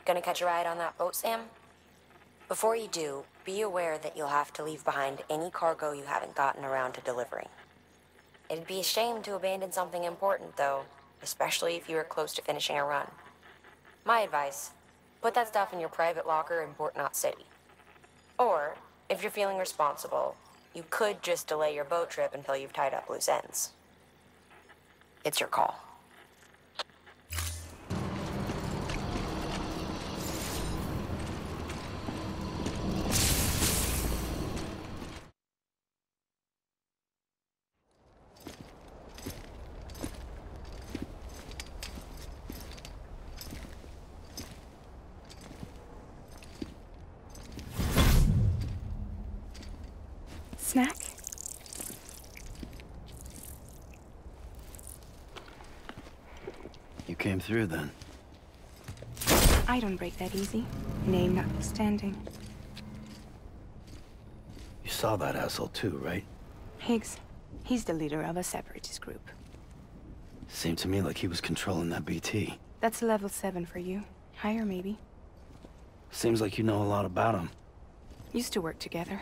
Gonna catch a ride on that boat, Sam? Before you do, be aware that you'll have to leave behind any cargo you haven't gotten around to delivering. It'd be a shame to abandon something important, though, especially if you were close to finishing a run. My advice, put that stuff in your private locker in Port Knot City. Or, if you're feeling responsible, you could just delay your boat trip until you've tied up loose ends. It's your call. Snack? You came through then. I don't break that easy. Name notwithstanding. You saw that asshole too, right? Higgs. He's the leader of a separatist group. Seemed to me like he was controlling that BT. That's level 7 for you. Higher, maybe. Seems like you know a lot about him. Used to work together.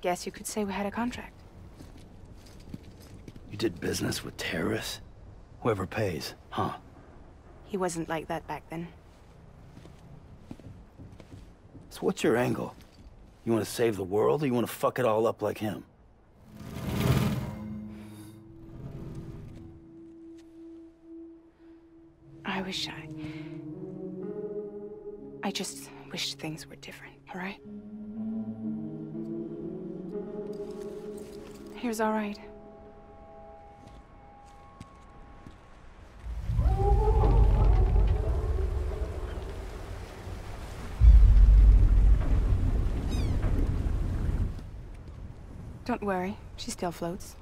Guess you could say we had a contract. You did business with terrorists? Whoever pays, huh? He wasn't like that back then. So what's your angle? You want to save the world, or you want to fuck it all up like him? I just wish things were different, all right? Here's all right. Don't worry, she still floats.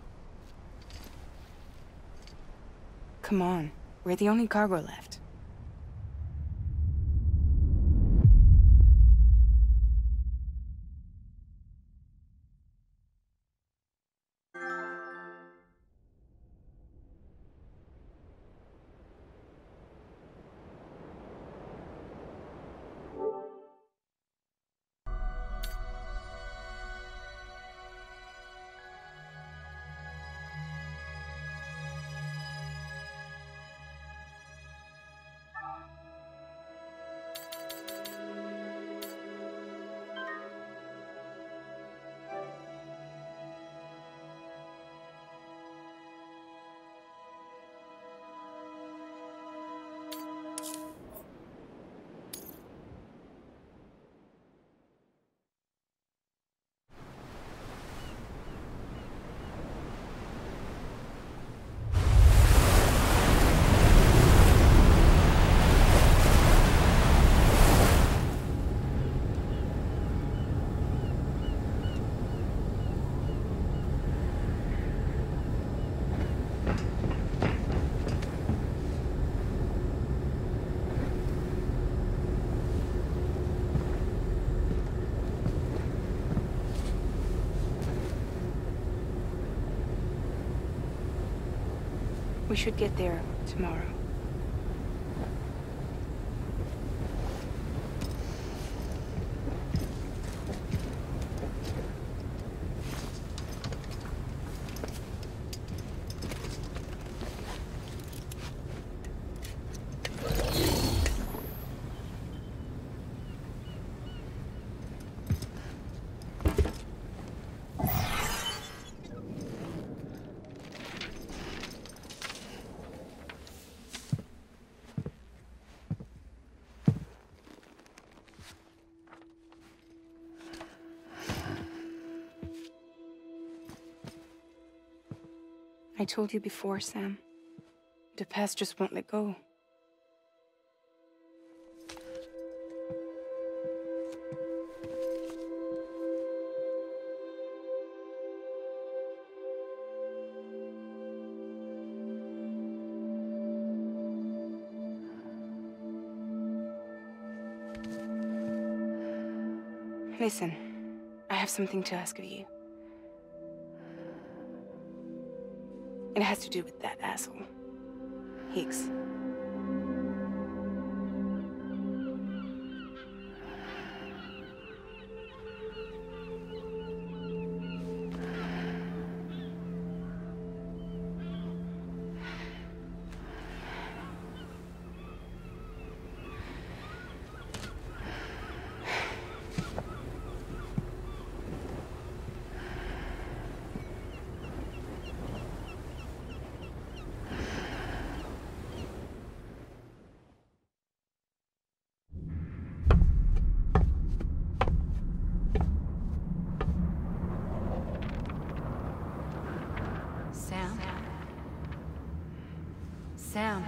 Come on, we're the only cargo left. We should get there tomorrow. I told you before, Sam. The past just won't let go. Listen, I have something to ask of you. It has to do with that asshole, Higgs. Sam.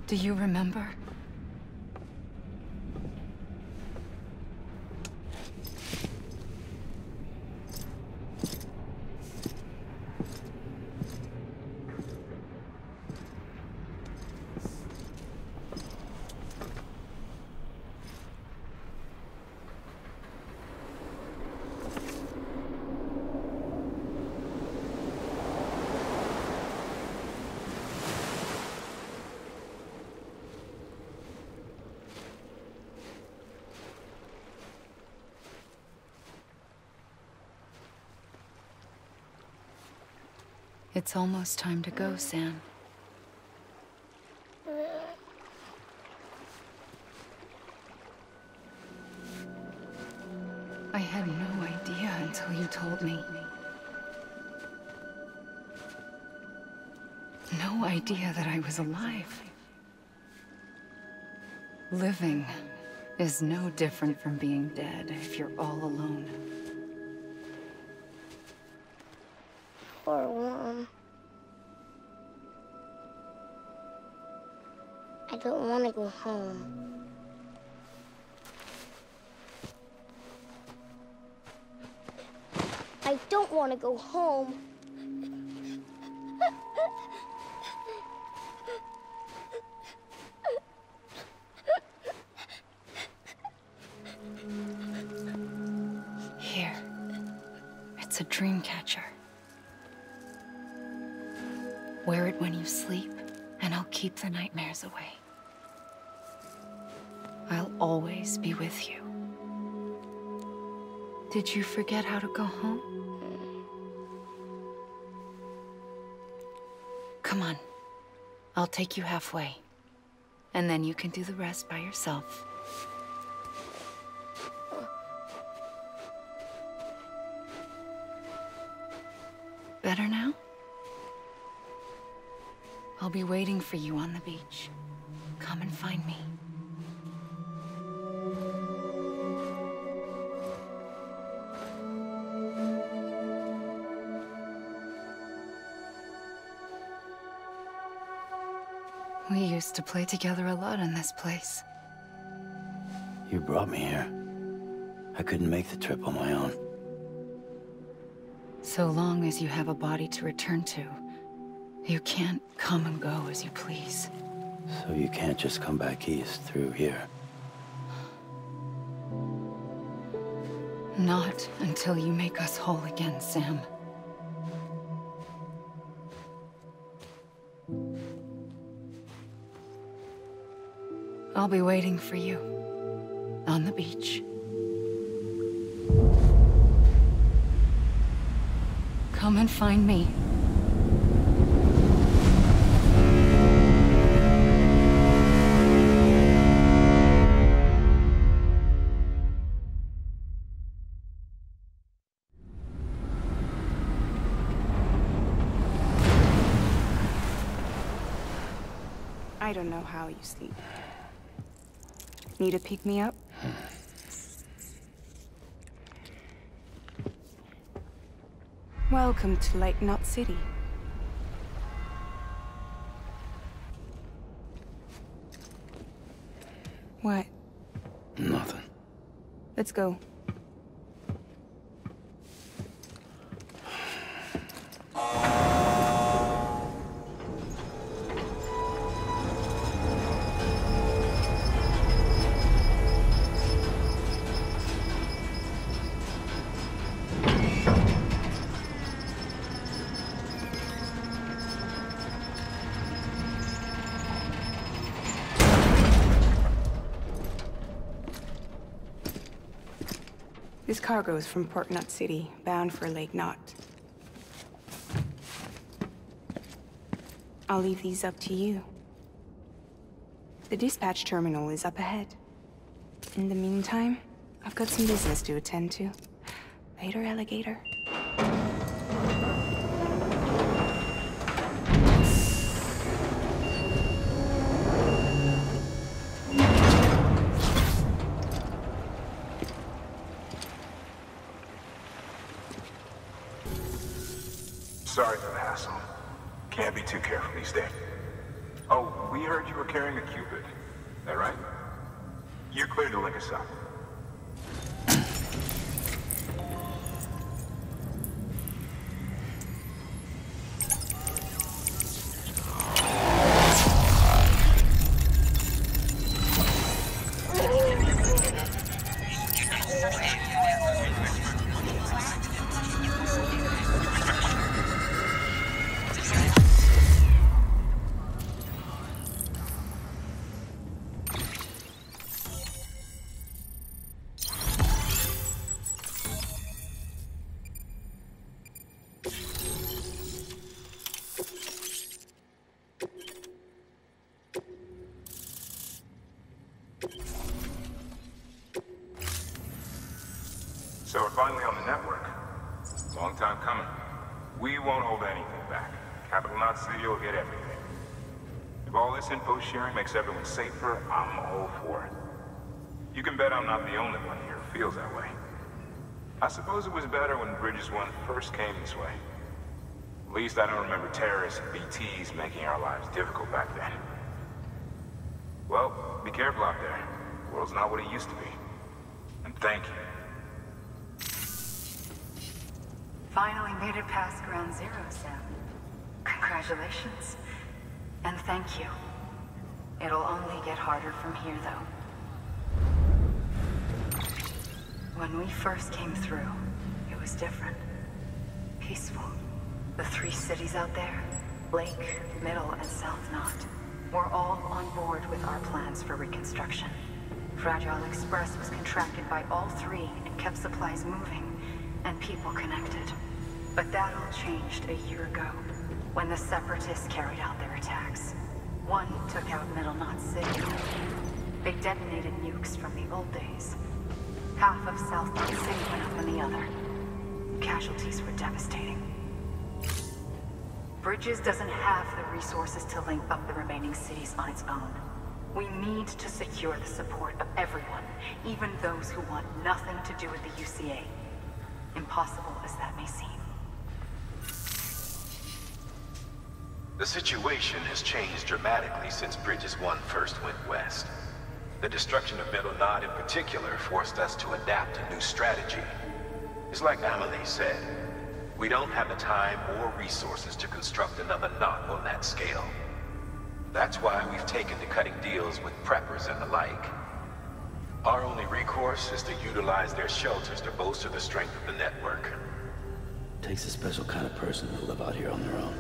Do you remember? It's almost time to go, Sam. I had no idea until you told me. No idea that I was alive. Living is no different from being dead if you're all alone. Or warm. I don't want to go home. I don't want to go home. Here. It's a dream catcher. Wear it when you sleep, and I'll keep the nightmares away. I'll always be with you. Did you forget how to go home? Come on. I'll take you halfway. And then you can do the rest by yourself. Better now? I'll be waiting for you on the beach. Come and find me. We used to play together a lot in this place. You brought me here. I couldn't make the trip on my own. So long as you have a body to return to, you can't come and go as you please. So you can't just come back east through here? Not until you make us whole again, Sam. I'll be waiting for you on the beach. Come and find me. I don't know how you sleep. Need to pick me up? Welcome to Lake Knot City. What? Nothing. Let's go. This cargo is from Port Knot City, bound for Lake Knot. I'll leave these up to you. The dispatch terminal is up ahead. In the meantime, I've got some business to attend to. Later, alligator. Sorry for the hassle. Can't be too careful these days. Oh, we heard you were carrying a Cupid. That right? You're cleared to link us up. So we're finally on the network. Long time coming. We won't hold anything back. Capital Knot Studio will get everything. If all this info sharing makes everyone safer, I'm all for it. You can bet I'm not the only one here who feels that way. I suppose it was better when Bridges 1 first came this way. At least I don't remember terrorists and BTs making our lives difficult back then. Well, be careful out there. The world's not what it used to be. And thank you. Finally made it past Ground Zero, Sam. Congratulations. And thank you. It'll only get harder from here, though. When we first came through, it was different. Peaceful. The 3 cities out there, Lake, Middle, and South Knot, were all on board with our plans for reconstruction. Fragile Express was contracted by all 3 and kept supplies moving and people connected. But that all changed a year ago, when the Separatists carried out their attacks. One took out Middle Knot City. They detonated nukes from the old days. Half of South Knot City went up on the other. Casualties were devastating. Bridges doesn't have the resources to link up the remaining cities on its own. We need to secure the support of everyone, even those who want nothing to do with the UCA. Impossible as that may seem. The situation has changed dramatically since Bridges 1 first went west. The destruction of Middle Knot in particular forced us to adapt a new strategy. It's like Amelie said, we don't have the time or resources to construct another knot on that scale. That's why we've taken to cutting deals with preppers and the like. Our only recourse is to utilize their shelters to bolster the strength of the network. Takes a special kind of person to live out here on their own.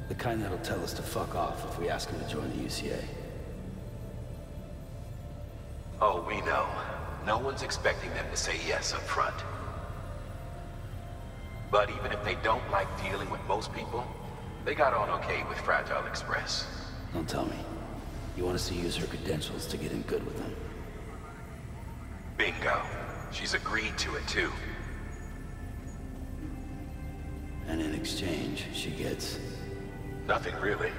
The kind that'll tell us to fuck off if we ask him to join the UCA. Oh, we know. No one's expecting them to say yes up front. But even if they don't like dealing with most people, they got on okay with Fragile Express. Don't tell me. You want us to use her credentials to get in good with them? Bingo. She's agreed to it too. And in exchange, she gets... Nothing really.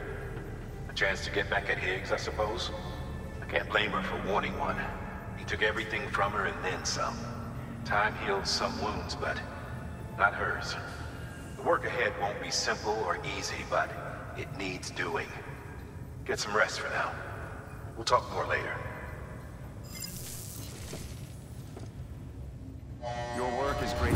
A chance to get back at Higgs, I suppose. I can't blame her for wanting one. He took everything from her and then some. Time heals some wounds, but not hers. The work ahead won't be simple or easy, but it needs doing. Get some rest for now. We'll talk more later. Your work is great.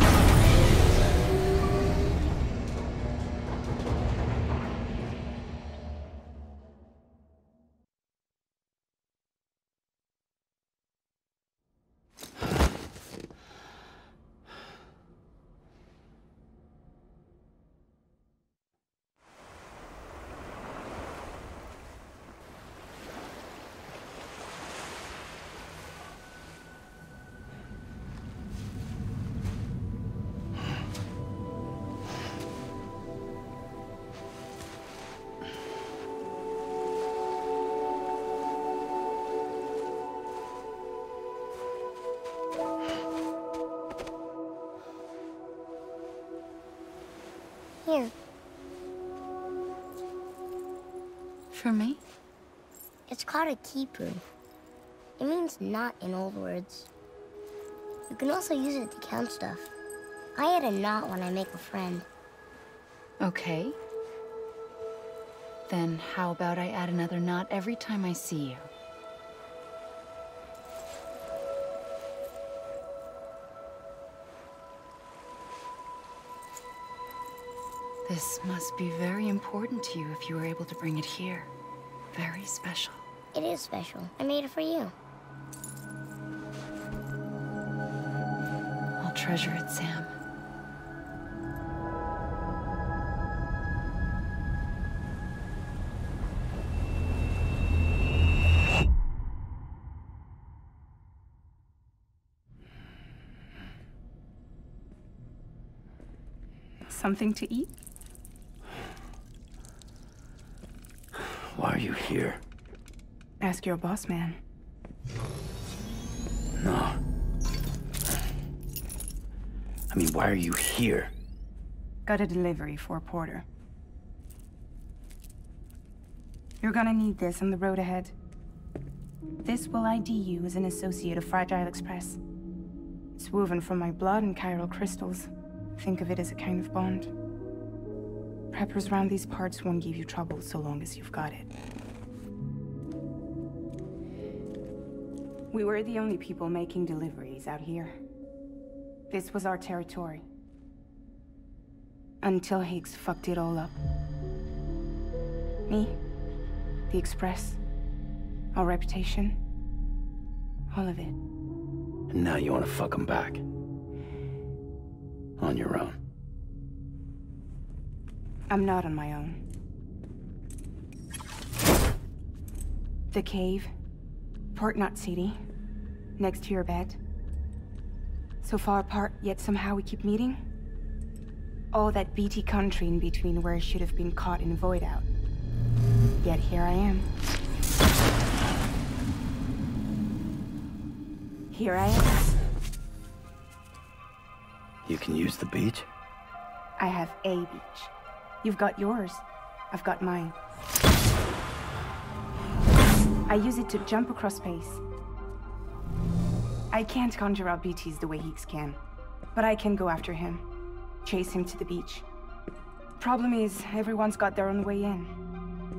Here. For me? It's called a keeper. It means knot in old words. You can also use it to count stuff. I add a knot when I make a friend. Okay. Then how about I add another knot every time I see you? This must be very important to you if you were able to bring it here. Very special. It is special. I made it for you. I'll treasure it, Sam. Something to eat? Why are you here? Ask your boss man. No. I mean, why are you here? Got a delivery for a porter. You're gonna need this on the road ahead. This will ID you as an associate of Fragile Express. It's woven from my blood and chiral crystals. Think of it as a kind of bond. Preppers around these parts won't give you trouble so long as you've got it. We were the only people making deliveries out here. This was our territory. Until Higgs fucked it all up. Me, the Express, our reputation, all of it. And now you want to fuck them back. On your own. I'm not on my own. The cave, Port Knot City, next to your bed. So far apart, yet somehow we keep meeting. All that BT country in between where I should have been caught in void out. Yet here I am. Here I am. You can use the beach? I have a beach. You've got yours. I've got mine. I use it to jump across space. I can't conjure out BTs the way Higgs can, but I can go after him. Chase him to the beach. Problem is, everyone's got their own way in.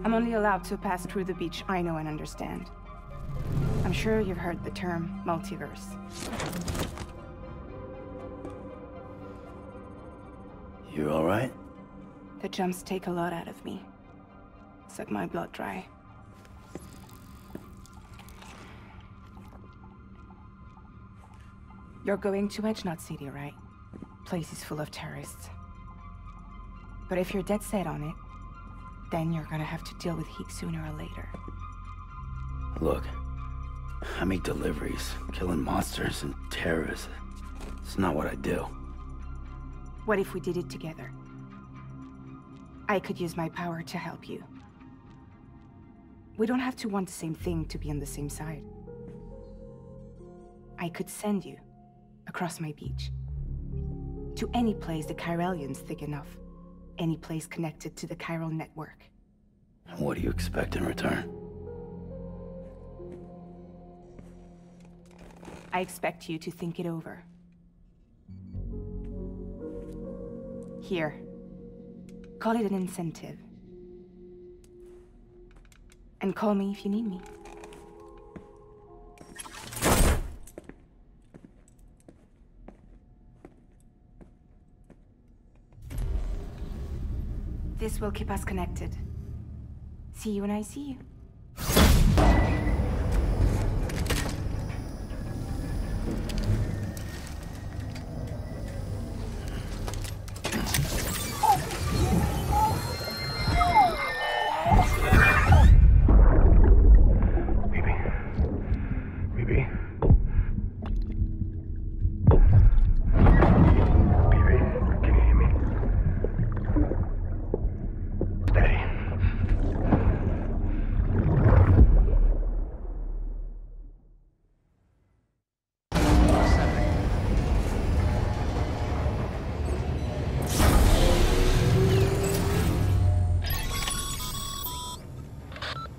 I'm only allowed to pass through the beach I know and understand. I'm sure you've heard the term multiverse. You all right? The jumps take a lot out of me. Suck my blood dry. You're going to Edge Knot City, right? Place is full of terrorists. But if you're dead set on it, then you're gonna have to deal with Higgs sooner or later. Look, I make deliveries, killing monsters and terrorists. It's not what I do. What if we did it together? I could use my power to help you. We don't have to want the same thing to be on the same side. I could send you across my beach. To any place the Chiralian's thick enough. Any place connected to the chiral network. What do you expect in return? I expect you to think it over. Here. Call it an incentive. And call me if you need me. This will keep us connected. See you when I see you.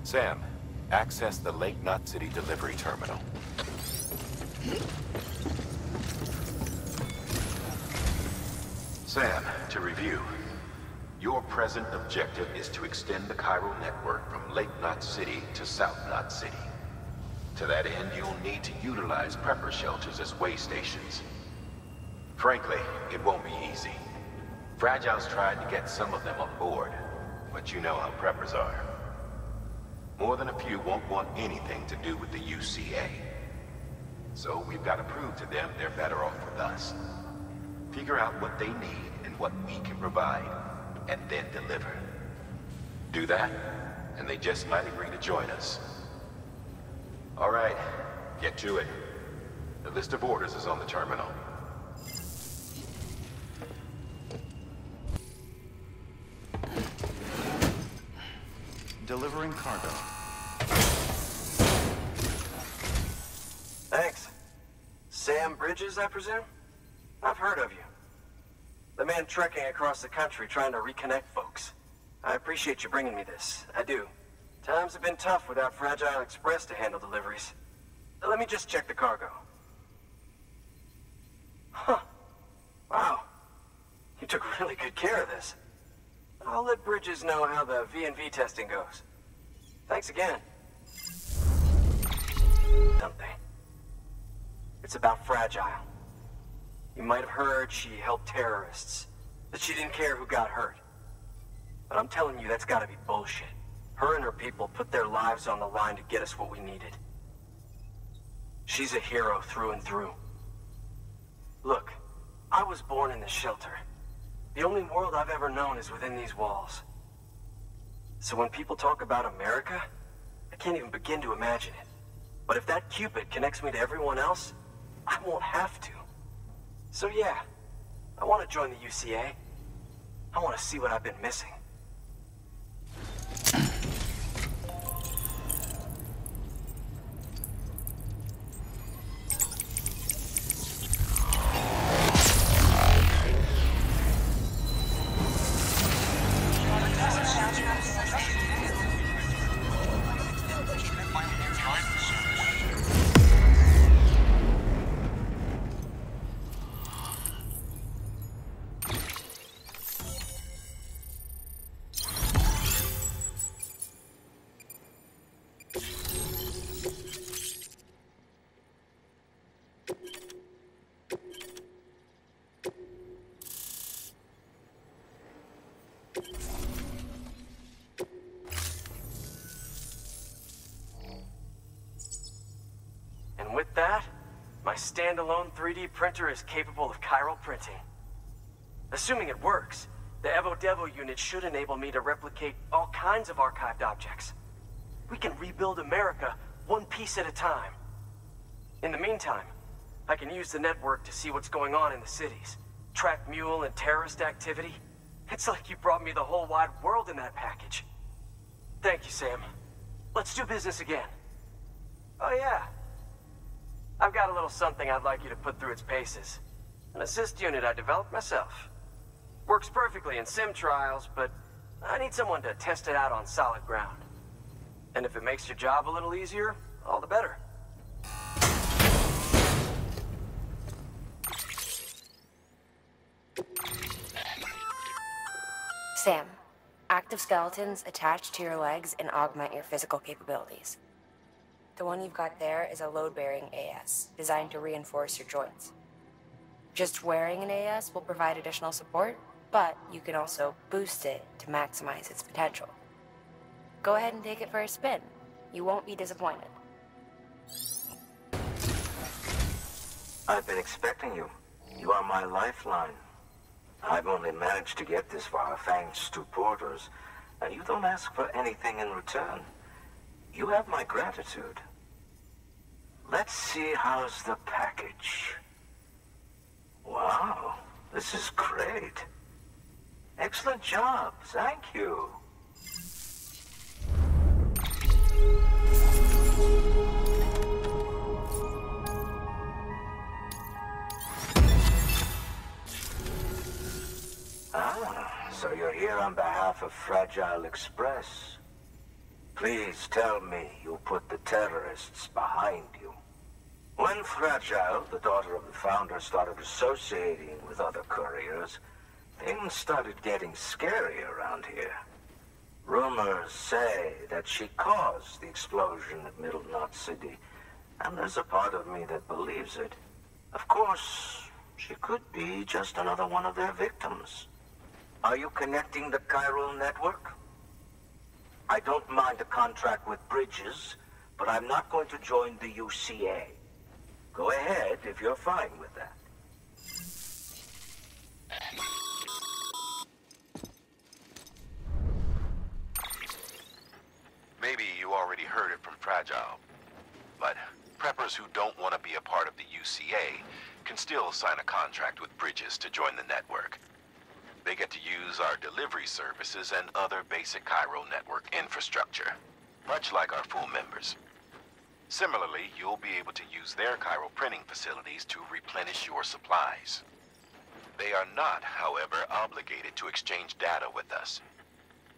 Sam, access the Lake Knot City delivery terminal. Sam, to review. Your present objective is to extend the chiral network from Lake Knot City to South Knot City. To that end, you'll need to utilize prepper shelters as way stations. Frankly, it won't be easy. Fragile's tried to get some of them on board, but you know how preppers are. More than a few won't want anything to do with the UCA. So we've got to prove to them they're better off with us. Figure out what they need and what we can provide, and then deliver. Do that, and they just might agree to join us. All right, get to it. The list of orders is on the terminal. Delivering cargo. Thanks. Sam Bridges, I presume? I've heard of you. The man trekking across the country trying to reconnect folks. I appreciate you bringing me this. I do. Times have been tough without Fragile Express to handle deliveries. Let me just check the cargo. Huh. Wow. You took really good care of this. I'll let Bridges know how the V&V testing goes. Thanks again. Something. It's about Fragile. You might have heard she helped terrorists, that she didn't care who got hurt. But I'm telling you, that's gotta be bullshit. Her and her people put their lives on the line to get us what we needed. She's a hero through and through. Look, I was born in this shelter. The only world I've ever known is within these walls. So when people talk about America, I can't even begin to imagine it. But if that Cupid connects me to everyone else, I won't have to. So yeah, I want to join the UCA. I want to see what I've been missing. And with that, my standalone 3D printer is capable of chiral printing. Assuming it works, the Evo Devo unit should enable me to replicate all kinds of archived objects. We can rebuild America one piece at a time. In the meantime, I can use the network to see what's going on in the cities, track mule and terrorist activity. It's like you brought me the whole wide world in that package. Thank you, Sam. Let's do business again. Oh yeah. I've got a little something I'd like you to put through its paces. An assist unit I developed myself. Works perfectly in sim trials, but I need someone to test it out on solid ground. And if it makes your job a little easier, all the better. Sam, active skeletons attach to your legs and augment your physical capabilities. The one you've got there is a load-bearing AS, designed to reinforce your joints. Just wearing an AS will provide additional support, but you can also boost it to maximize its potential. Go ahead and take it for a spin. You won't be disappointed. I've been expecting you. You are my lifeline. I've only managed to get this far thanks to porters, and you don't ask for anything in return. You have my gratitude. Let's see how's the package. Wow, this is great. Excellent job, thank you. So you're here on behalf of Fragile Express. Please tell me you put the terrorists behind you. When Fragile, the daughter of the founder, started associating with other couriers, things started getting scary around here. Rumors say that she caused the explosion at Middle Knot City, and there's a part of me that believes it. Of course, she could be just another one of their victims. Are you connecting the chiral network? I don't mind a contract with Bridges, but I'm not going to join the UCA. Go ahead if you're fine with that. Maybe you already heard it from Fragile, but preppers who don't want to be a part of the UCA can still sign a contract with Bridges to join the network. They get to use our delivery services and other basic chiral network infrastructure, much like our full members. Similarly, you'll be able to use their chiral printing facilities to replenish your supplies. They are not, however, obligated to exchange data with us.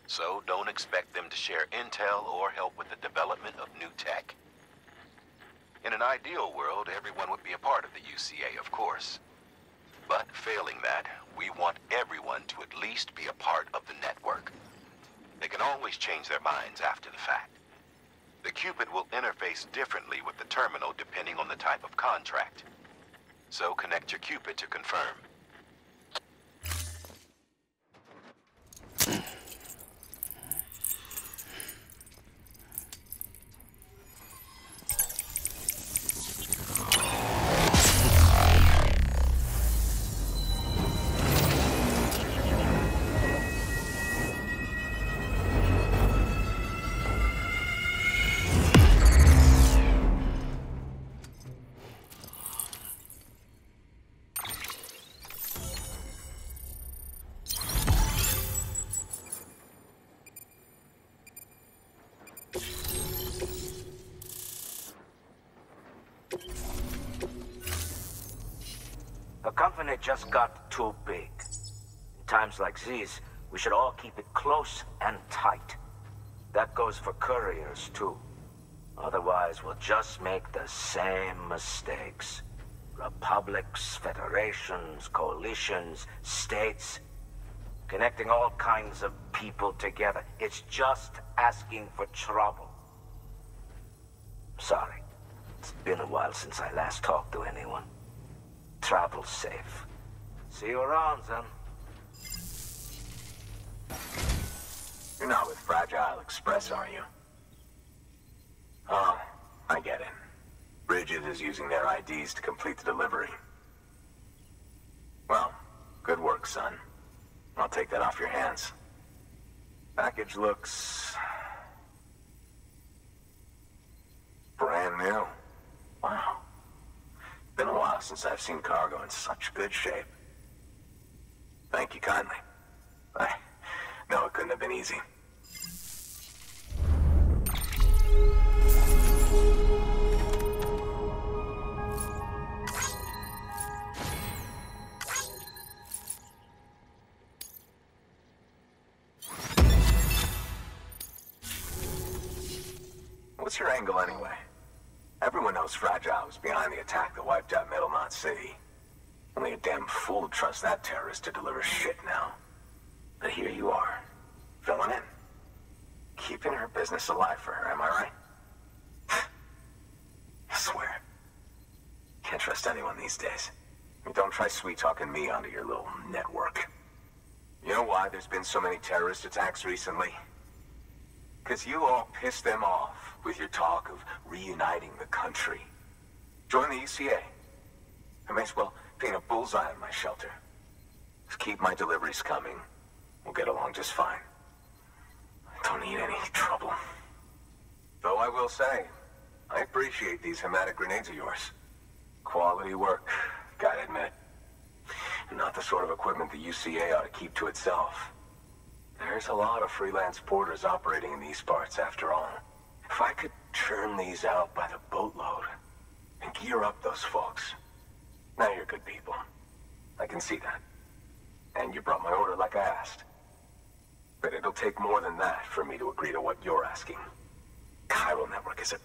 So don't expect them to share intel or help with the development of new tech. In an ideal world, everyone would be a part of the UCA, of course. But failing that, we want everyone to at least be a part of the network. They can always change their minds after the fact. The Cupid will interface differently with the terminal depending on the type of contract. So connect your Cupid to confirm. The company just got too big. In times like these, we should all keep it close and tight. That goes for couriers, too. Otherwise, we'll just make the same mistakes. Republics, federations, coalitions, states. Connecting all kinds of people together. It's just asking for trouble. Sorry. It's been a while since I last talked to anyone. Travel safe. See you around, then. You're not with Fragile Express, are you? Oh, I get it. Bridges is using their IDs to complete the delivery. Well, good work, son. I'll take that off your hands. Package looks... brand new. Wow. Been a while since I've seen cargo in such good shape. Thank you kindly. I know it couldn't have been easy. What's your angle anyway? Everyone knows Fragile was behind the attack that wiped out Middle Knot City. Only a damn fool would trust that terrorist to deliver shit now. But here you are, filling in. Keeping her business alive for her, am I right? I swear. Can't trust anyone these days. And don't try sweet-talking me onto your little network. You know why there's been so many terrorist attacks recently? Because you all pissed them off with your talk of reuniting the country. Join the UCA. I may as well paint a bullseye on my shelter. Just keep my deliveries coming. We'll get along just fine. I don't need any trouble. Though I will say, I appreciate these hematic grenades of yours. Quality work, gotta admit. Not the sort of equipment the UCA ought to keep to itself. There's a lot of freelance porters operating in these parts, after all. If I could churn these out by the boatload and gear up those folks. Now you're good people. I can see that. And you brought my order like I asked. But it'll take more than that for me to agree to what you're asking. Chiral Network is a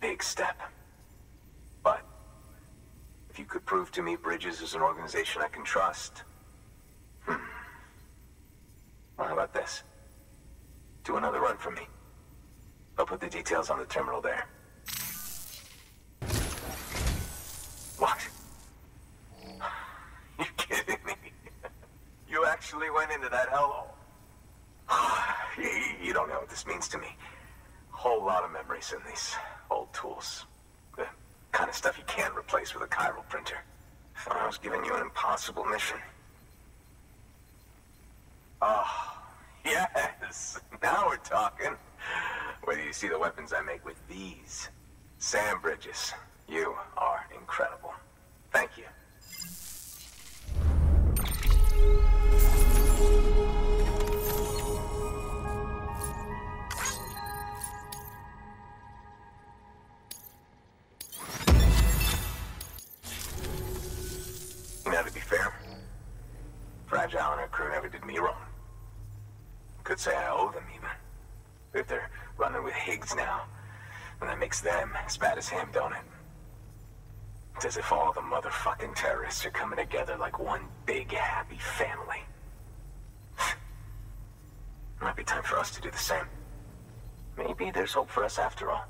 big step. But if you could prove to me Bridges is an organization I can trust, Well, how about this? Do another run for me. I'll put the details on the terminal there. What? You kidding me? You actually went into that hellhole? You don't know what this means to me. Whole lot of memories in these old tools. The kind of stuff you can't replace with a chiral printer. Thought I was giving you an impossible mission. Oh, yes. Now we're talking. Wait till you see the weapons I make with these. Sam Bridges, you are incredible. Thank you. Now, to be fair, Fragile and her crew never did me wrong. Could say I owe them, even. If they're running with Higgs now, then that makes them as bad as him, don't it? It's as if all the motherfucking terrorists are coming together like one big, happy family. Might be time for us to do the same. Maybe there's hope for us after all.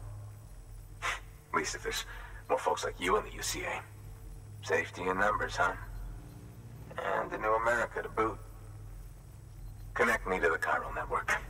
At least if there's more folks like you in the UCA. Safety in numbers, huh? And the new America to boot. Connect me to the chiral network.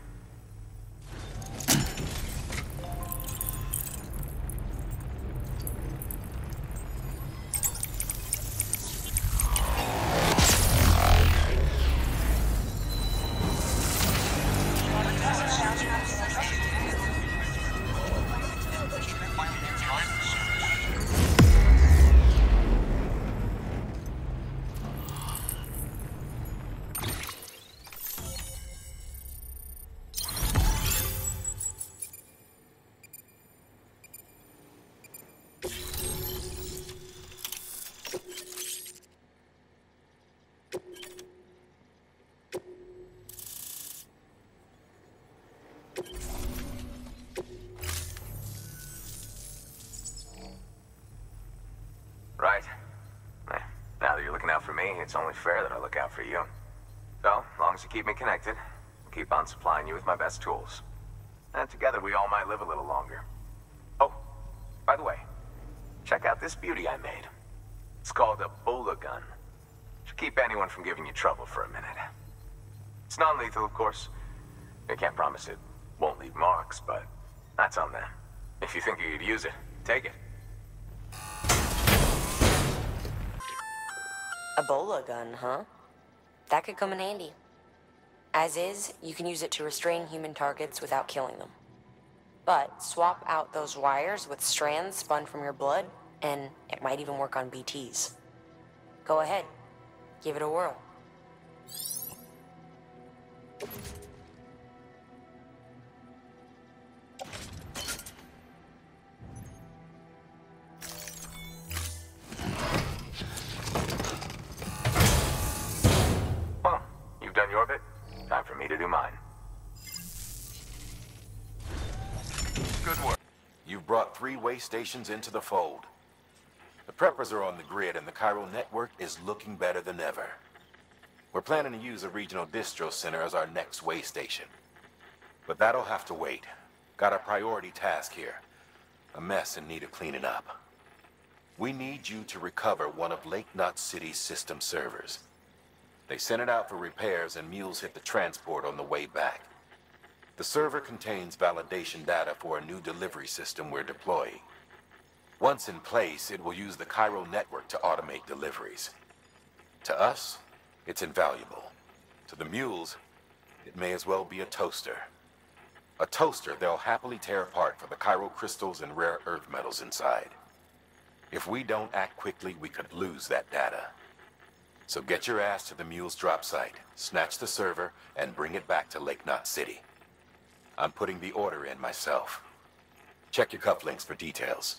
Right. Now that you're looking out for me, it's only fair that I look out for you. So, as long as you keep me connected, I'll keep on supplying you with my best tools. And together we all might live a little longer. Oh, by the way, check out this beauty I made. It's called a Bola gun. Should keep anyone from giving you trouble for a minute. It's non-lethal, of course. I can't promise it won't leave marks, but that's on them. If you think you could use it, take it. A Bola gun, huh? That could come in handy. As is, you can use it to restrain human targets without killing them. But swap out those wires with strands spun from your blood, and it might even work on BTs. Go ahead. Give it a whirl. Well, you've done your bit. Time for me to do mine. Good work. You've brought 3 way stations into the fold. The preppers are on the grid and the chiral network is looking better than ever. We're planning to use a regional distro center as our next way station. But that'll have to wait. Got a priority task here. A mess in need of cleaning up. We need you to recover one of Lake Knot City's system servers. They sent it out for repairs and mules hit the transport on the way back. The server contains validation data for a new delivery system we're deploying. Once in place, it will use the chiral network to automate deliveries. To us, it's invaluable. To the mules, it may as well be a toaster. A toaster they'll happily tear apart for the chiral crystals and rare earth metals inside. If we don't act quickly, we could lose that data. So get your ass to the mule's drop site, snatch the server, and bring it back to Lake Knot City. I'm putting the order in myself. Check your cufflinks for details.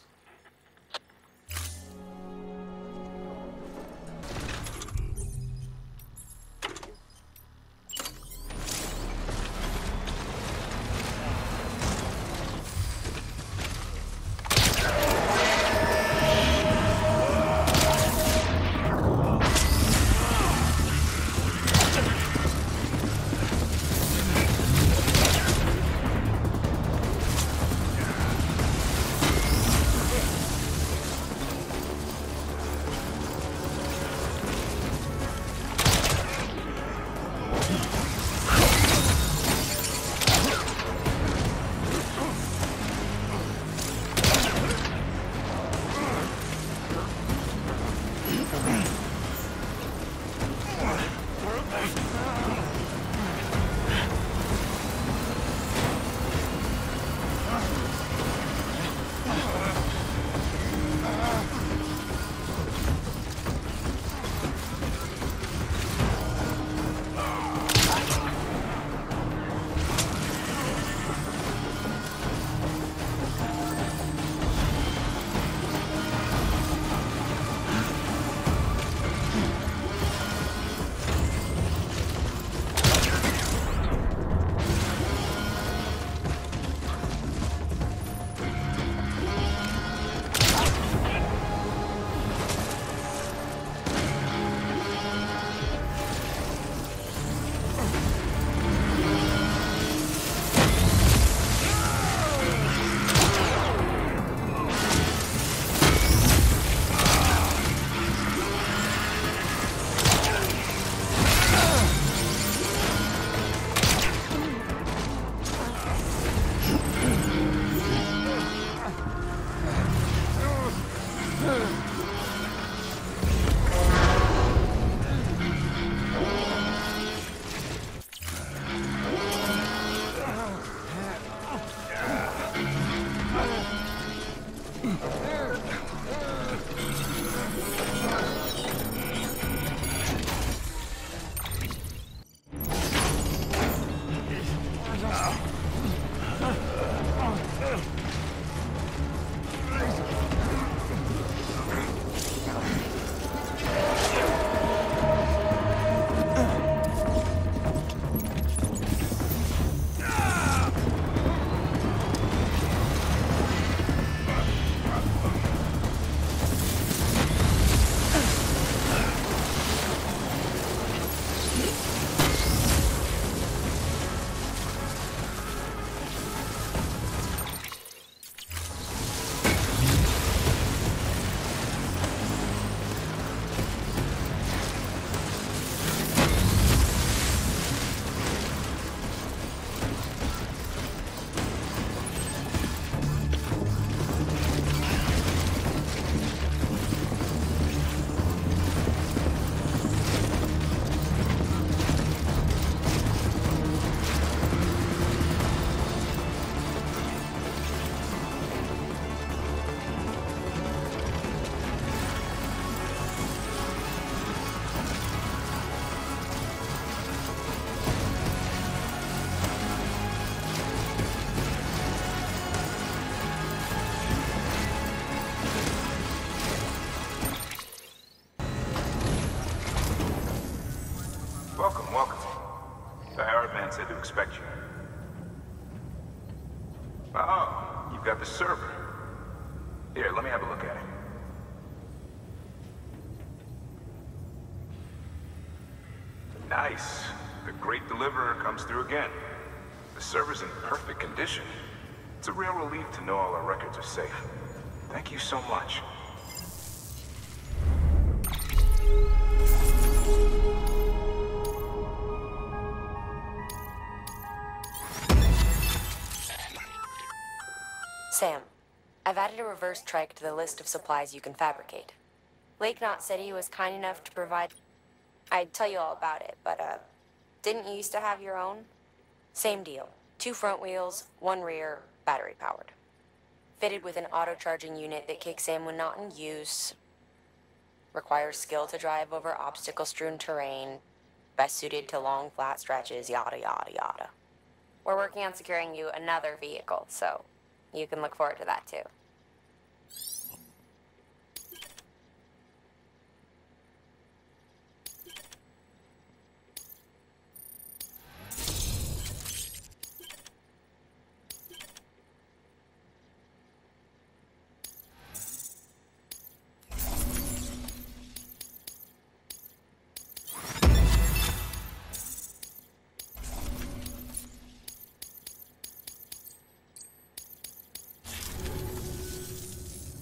Said to expect you. Oh, you've got the server. Here, let me have a look at it. Nice. The great deliverer comes through again. The server's in perfect condition. It's a real relief to know all our records are safe. Thank you so much. Sam, I've added a reverse trike to the list of supplies you can fabricate. Lake Knot said he was kind enough to provide... I'd tell you all about it, but, didn't you used to have your own? Same deal. 2 front wheels, 1 rear, battery-powered. Fitted with an auto-charging unit that kicks in when not in use. Requires skill to drive over obstacle-strewn terrain. Best suited to long, flat stretches, yada, yada, yada. We're working on securing you another vehicle, so... you can look forward to that, too.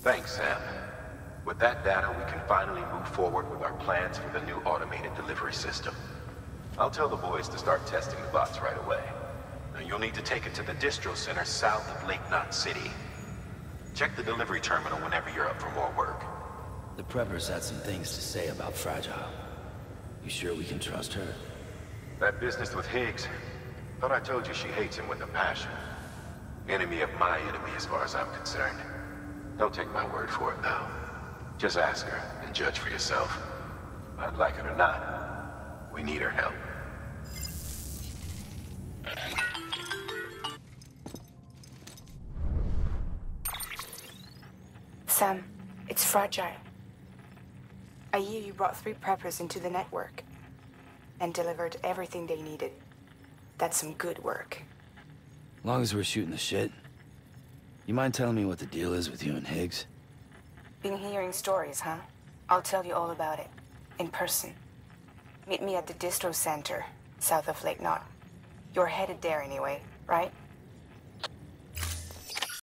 Thanks, Sam. With that data, we can finally move forward with our plans for the new automated delivery system. I'll tell the boys to start testing the bots right away. Now, you'll need to take it to the distro center south of Lake Knot City. Check the delivery terminal whenever you're up for more work. The Preppers had some things to say about Fragile. You sure we can trust her? That business with Higgs, thought I told you she hates him with a passion. Enemy of my enemy as far as I'm concerned. Don't take my word for it, though. Just ask her and judge for yourself. I'd like it or not. We need her help. Sam, it's Fragile. I hear you brought 3 preppers into the network and delivered everything they needed. That's some good work. As long as we're shooting the shit. You mind telling me what the deal is with you and Higgs? Been hearing stories, huh? I'll tell you all about it. In person. Meet me at the distro center, south of Lake Knot. You're headed there anyway, right?